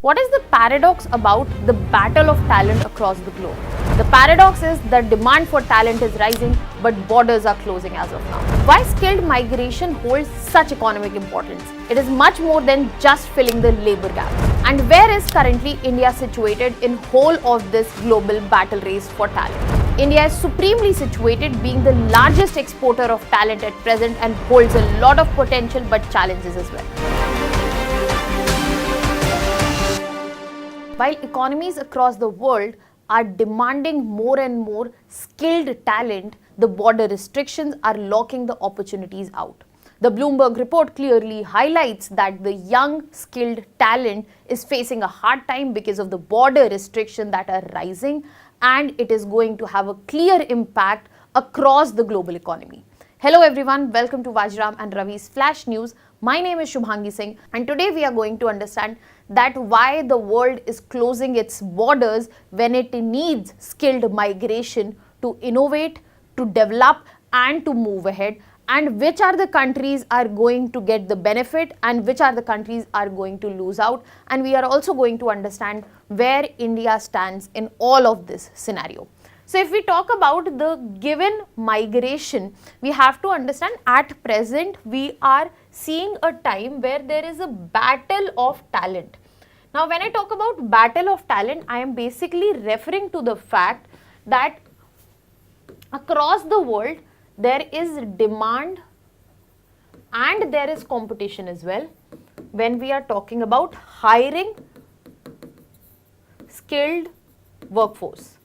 What is the paradox about the battle of talent across the globe? The paradox is that demand for talent is rising, but borders are closing as of now. Why skilled migration holds such economic importance? It is much more than just filling the labor gap. And where is currently India situated in whole of this global battle race for talent? India is supremely situated, being the largest exporter of talent at present and holds a lot of potential but challenges as well. While economies across the world are demanding more and more skilled talent, the border restrictions are locking the opportunities out. The Bloomberg report clearly highlights that the young skilled talent is facing a hard time because of the border restrictions that are rising, and it is going to have a clear impact across the global economy. Hello everyone, welcome to Vajram and Ravi's Flash News. My name is Shubhangi Singh, and today we are going to understand that why the world is closing its borders when it needs skilled migration to innovate, to develop and to move ahead, and which are the countries are going to get the benefit and which are the countries are going to lose out. And we are also going to understand where India stands in all of this scenario. So if we talk about the given migration, we have to understand at present we are seeing a time where there is a battle of talent. Now when I talk about battle of talent, I am basically referring to the fact that across the world there is demand and there is competition as well when we are talking about hiring skilled workforce.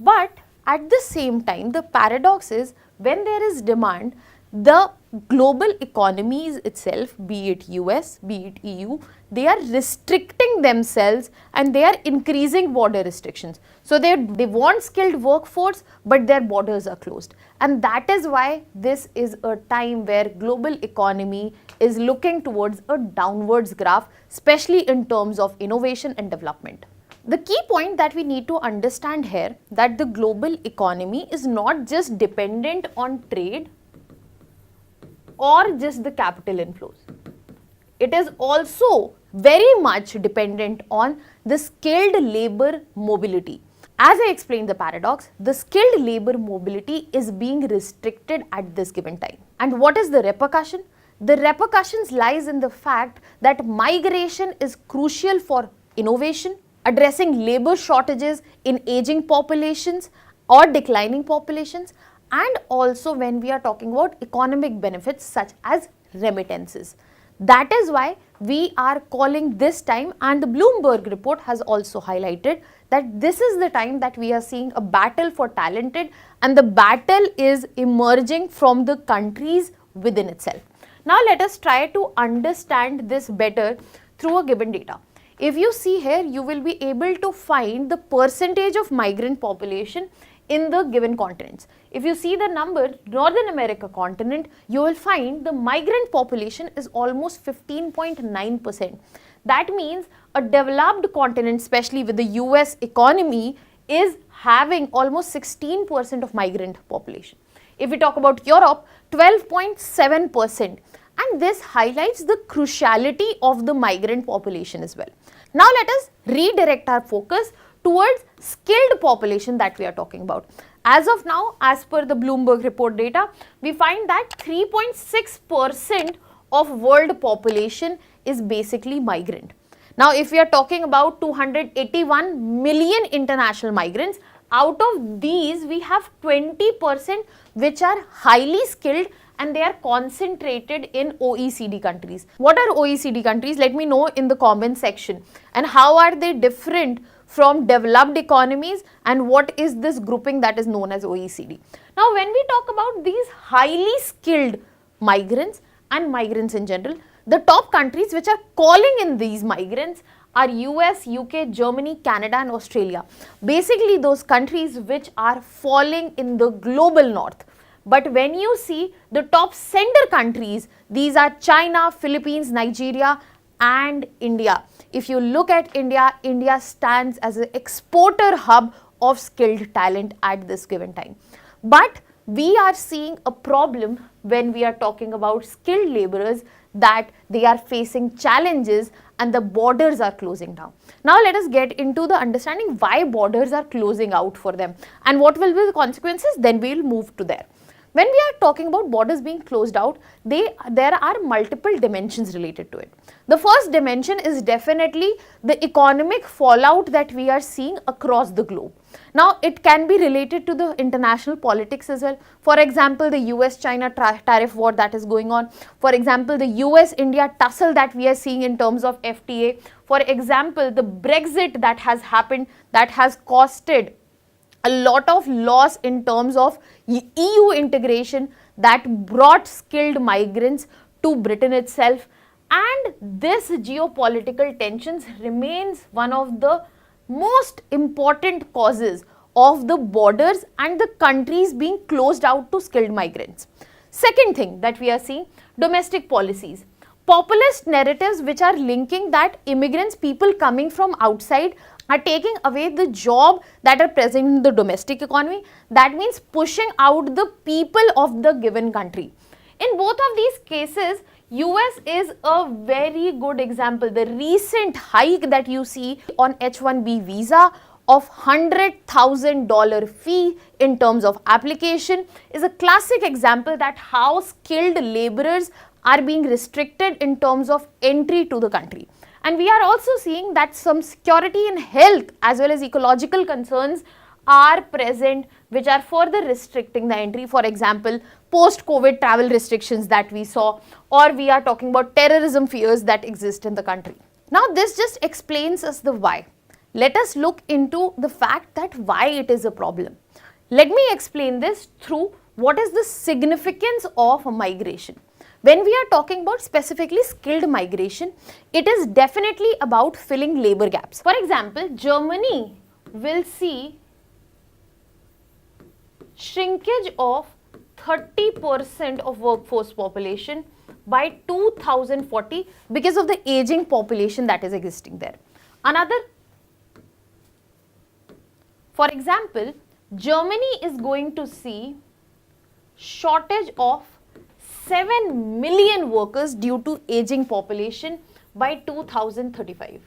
But at the same time, the paradox is when there is demand, the global economies itself, be it US, be it EU, they are restricting themselves and they are increasing border restrictions. So they want skilled workforce, but their borders are closed. And that is why this is a time where global economy is looking towards a downwards graph, especially in terms of innovation and development. The key point that we need to understand here that the global economy is not just dependent on trade or just the capital inflows. It is also very much dependent on the skilled labor mobility. As I explained the paradox, the skilled labor mobility is being restricted at this given time. And what is the repercussion? The repercussions lies in the fact that migration is crucial for innovation, addressing labor shortages in aging populations or declining populations, and also when we are talking about economic benefits such as remittances. That is why we are calling this time, and the Bloomberg report has also highlighted that this is the time that we are seeing a battle for talented, and the battle is emerging from the countries within itself. Now let us try to understand this better through a given data. If you see here, you will be able to find the percentage of migrant population in the given continents. If you see the number, Northern America continent, you will find the migrant population is almost 15.9%. That means a developed continent, especially with the US economy, is having almost 16% of migrant population. If we talk about Europe, 12.7%. And this highlights the cruciality of the migrant population as well. Now let us redirect our focus towards skilled population that we are talking about. As of now, as per the Bloomberg report data, we find that 3.6% of world population is basically migrant. Now if we are talking about 281 million international migrants, out of these we have 20% which are highly skilled, and they are concentrated in OECD countries. What are OECD countries? Let me know in the comment section. And how are they different from developed economies, and what is this grouping that is known as OECD? Now when we talk about these highly skilled migrants and migrants in general, the top countries which are calling in these migrants are US, UK, Germany, Canada and Australia. Basically those countries which are falling in the global north. But when you see the top sender countries, these are China, Philippines, Nigeria and India. If you look at India, India stands as an exporter hub of skilled talent at this given time. But we are seeing a problem when we are talking about skilled laborers, that they are facing challenges and the borders are closing down. Now let us get into the understanding why borders are closing out for them and what will be the consequences, then we will move to there. When we are talking about borders being closed out, there are multiple dimensions related to it. The first dimension is definitely the economic fallout that we are seeing across the globe. Now, it can be related to the international politics as well. For example, the US-China tariff war that is going on. For example, the US-India tussle that we are seeing in terms of FTA. For example, the Brexit that has happened, that has costed a lot of loss in terms of EU integration, that brought skilled migrants to Britain itself. And this geopolitical tensions remains one of the most important causes of the borders and the countries being closed out to skilled migrants. Second thing that we are seeing, domestic policies. Populist narratives which are linking that immigrants, people coming from outside, are taking away the job that are present in the domestic economy. That means pushing out the people of the given country. In both of these cases, US is a very good example. The recent hike that you see on H-1B visa of $100,000 fee in terms of application is a classic example that how skilled laborers are being restricted in terms of entry to the country. And we are also seeing that some security and health as well as ecological concerns are present which are further restricting the entry. For example, post-COVID travel restrictions that we saw, or we are talking about terrorism fears that exist in the country. Now this just explains us the why. Let us look into the fact that why it is a problem. Let me explain this through what is the significance of migration. When we are talking about specifically skilled migration, it is definitely about filling labor gaps. For example, Germany will see shrinkage of 30% of workforce population by 2040 because of the aging population that is existing there. For example, Germany is going to see shortage of 7 million workers due to aging population by 2035.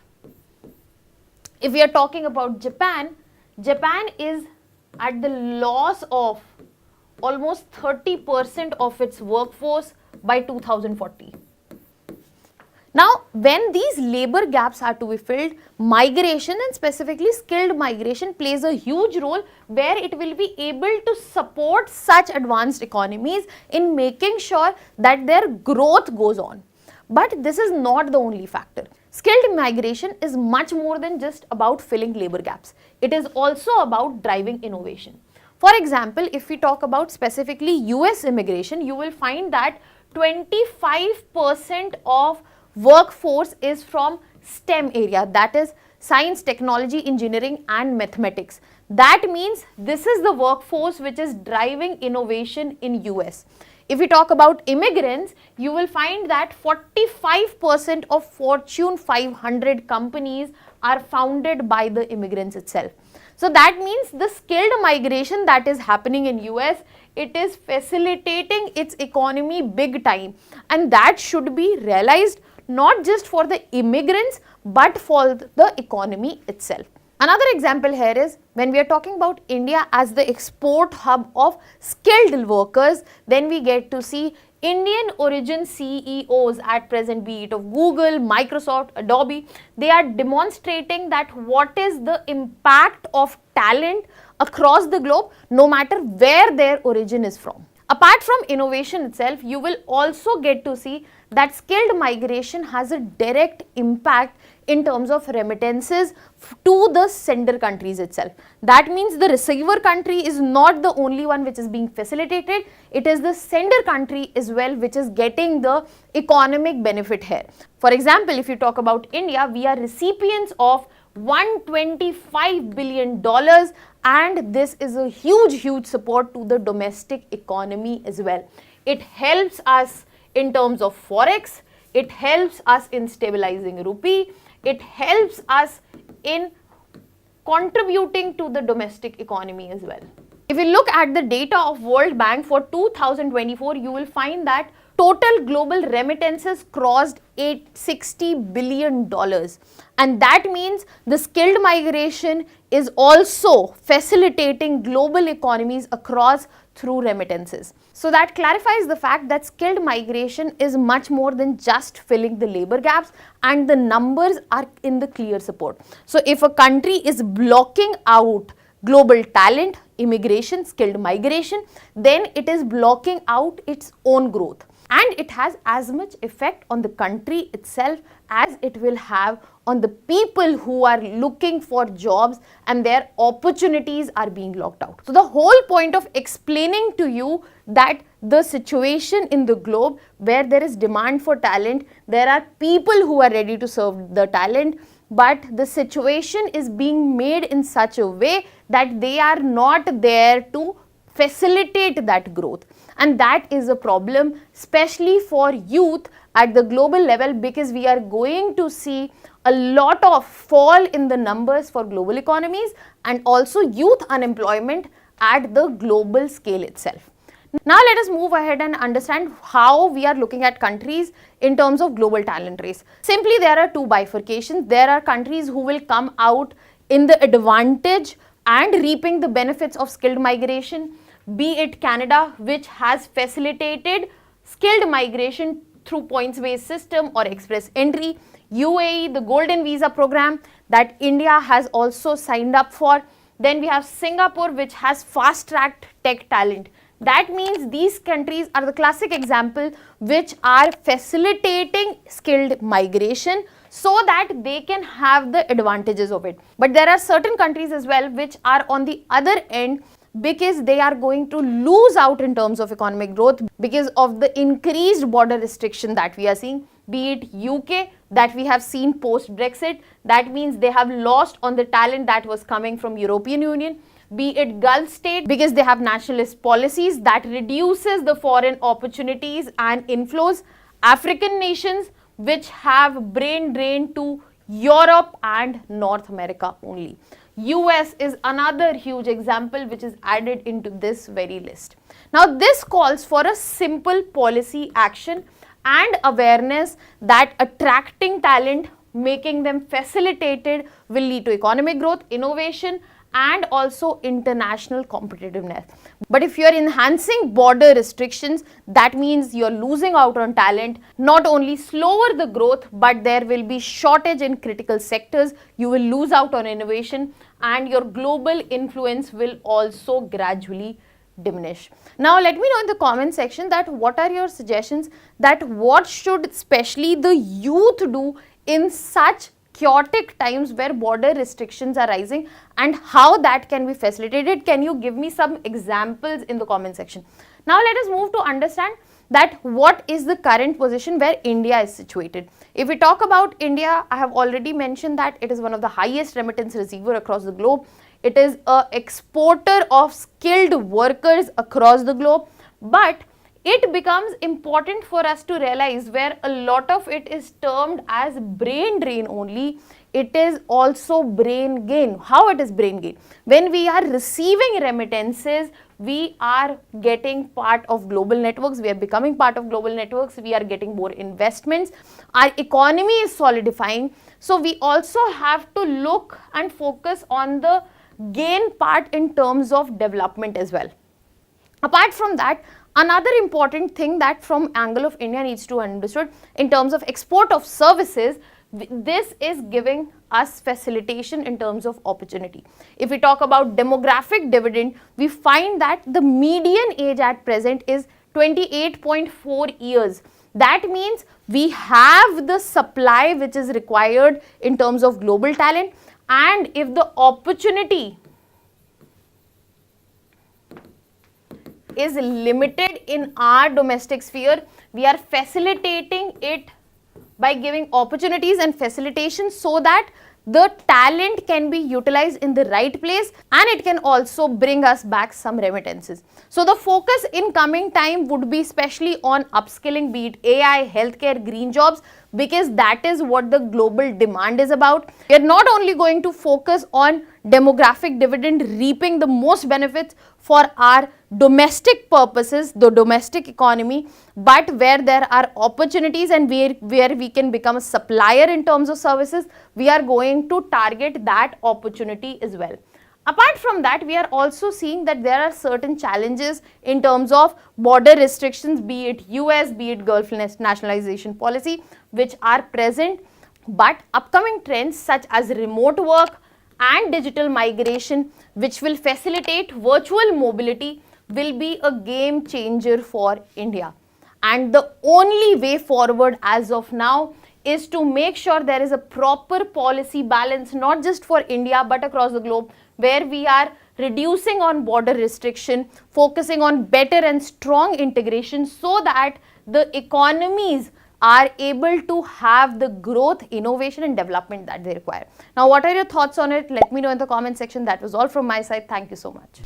If we are talking about Japan, Japan is at the loss of almost 30% of its workforce by 2040. Now, when these labor gaps are to be filled, migration and specifically skilled migration plays a huge role where it will be able to support such advanced economies in making sure that their growth goes on. But this is not the only factor. Skilled migration is much more than just about filling labor gaps. It is also about driving innovation. For example, if we talk about specifically US immigration, you will find that 25% of workforce is from STEM area, that is science, technology, engineering and mathematics. That means this is the workforce which is driving innovation in US. If we talk about immigrants, you will find that 45% of Fortune 500 companies are founded by the immigrants itself. So that means the skilled migration that is happening in US, it is facilitating its economy big time, and that should be realized not just for the immigrants but for the economy itself. Another example here is when we are talking about India as the export hub of skilled workers, then we get to see Indian origin CEOs at present, be it of Google, Microsoft, Adobe, they are demonstrating that what is the impact of talent across the globe no matter where their origin is from. Apart from innovation itself, you will also get to see that skilled migration has a direct impact in terms of remittances to the sender countries itself. That means the receiver country is not the only one which is being facilitated, it is the sender country as well which is getting the economic benefit here. For example, if you talk about India, we are recipients of $125 billion, and this is a huge support to the domestic economy as well. It helps us in terms of forex, it helps us in stabilizing rupee, it helps us in contributing to the domestic economy as well. If you look at the data of World Bank for 2024, you will find that total global remittances crossed $860 billion. And that means the skilled migration is also facilitating global economies across through remittances. So that clarifies the fact that skilled migration is much more than just filling the labor gaps, and the numbers are in the clear support. So if a country is blocking out global talent, immigration, skilled migration, then it is blocking out its own growth. And it has as much effect on the country itself as it will have on the people who are looking for jobs and their opportunities are being locked out. So the whole point of explaining to you that the situation in the globe where there is demand for talent, there are people who are ready to serve the talent, but the situation is being made in such a way that they are not there to facilitate that growth. And that is a problem, especially for youth at the global level, because we are going to see a lot of fall in the numbers for global economies and also youth unemployment at the global scale itself. Now let us move ahead and understand how we are looking at countries in terms of global talent race. Simply, there are two bifurcations. There are countries who will come out in the advantage and reaping the benefits of skilled migration, be it Canada, which has facilitated skilled migration through points-based system or express entry, UAE, the golden visa program that India has also signed up for. Then we have Singapore, which has fast-tracked tech talent. That means these countries are the classic example which are facilitating skilled migration so that they can have the advantages of it. But there are certain countries as well which are on the other end, because they are going to lose out in terms of economic growth because of the increased border restriction that we are seeing, be it UK that we have seen post-Brexit. That means they have lost on the talent that was coming from European Union, be it Gulf state because they have nationalist policies that reduces the foreign opportunities and inflows, African nations which have brain drain to Europe and North America only. US is another huge example which is added into this very list. Now this calls for a simple policy action and awareness that attracting talent, making them facilitated will lead to economic growth, innovation and also international competitiveness. But if you are enhancing border restrictions, that means you are losing out on talent, not only slower the growth, but there will be shortage in critical sectors, you will lose out on innovation and your global influence will also gradually diminish. Now let me know in the comment section that what are your suggestions, that what should especially the youth do in such chaotic times where border restrictions are rising and how that can be facilitated. Can you give me some examples in the comment section? Now let us move to understand that what is the current position where India is situated. If we talk about India, I have already mentioned that it is one of the highest remittance receiver across the globe. It is an exporter of skilled workers across the globe, but it becomes important for us to realize where a lot of it is termed as brain drain only, it is also brain gain. How it is brain gain? When we are receiving remittances, we are getting part of global networks, we are becoming part of global networks, we are getting more investments, our economy is solidifying. So we also have to look and focus on the gain part in terms of development as well. Apart from that, another important thing that from angle of India needs to be understood in terms of export of services, this is giving us facilitation in terms of opportunity. If we talk about demographic dividend, we find that the median age at present is 28.4 years. That means we have the supply which is required in terms of global talent, and if the opportunity is limited in our domestic sphere, we are facilitating it by giving opportunities and facilitation so that the talent can be utilized in the right place and it can also bring us back some remittances. So the focus in coming time would be especially on upskilling, be it AI, healthcare, green jobs, because that is what the global demand is about. We are not only going to focus on demographic dividend reaping the most benefits for our domestic purposes, the domestic economy, but where there are opportunities and where we can become a supplier in terms of services, we are going to target that opportunity as well. Apart from that, we are also seeing that there are certain challenges in terms of border restrictions, be it US, be it Gulf nationalization policy, which are present. But upcoming trends such as remote work and digital migration, which will facilitate virtual mobility, will be a game changer for India. And the only way forward as of now is to make sure there is a proper policy balance, not just for India but across the globe, where we are reducing on border restriction, focusing on better and strong integration so that the economies are able to have the growth, innovation and development that they require. Now, what are your thoughts on it? Let me know in the comment section. That was all from my side. Thank you so much.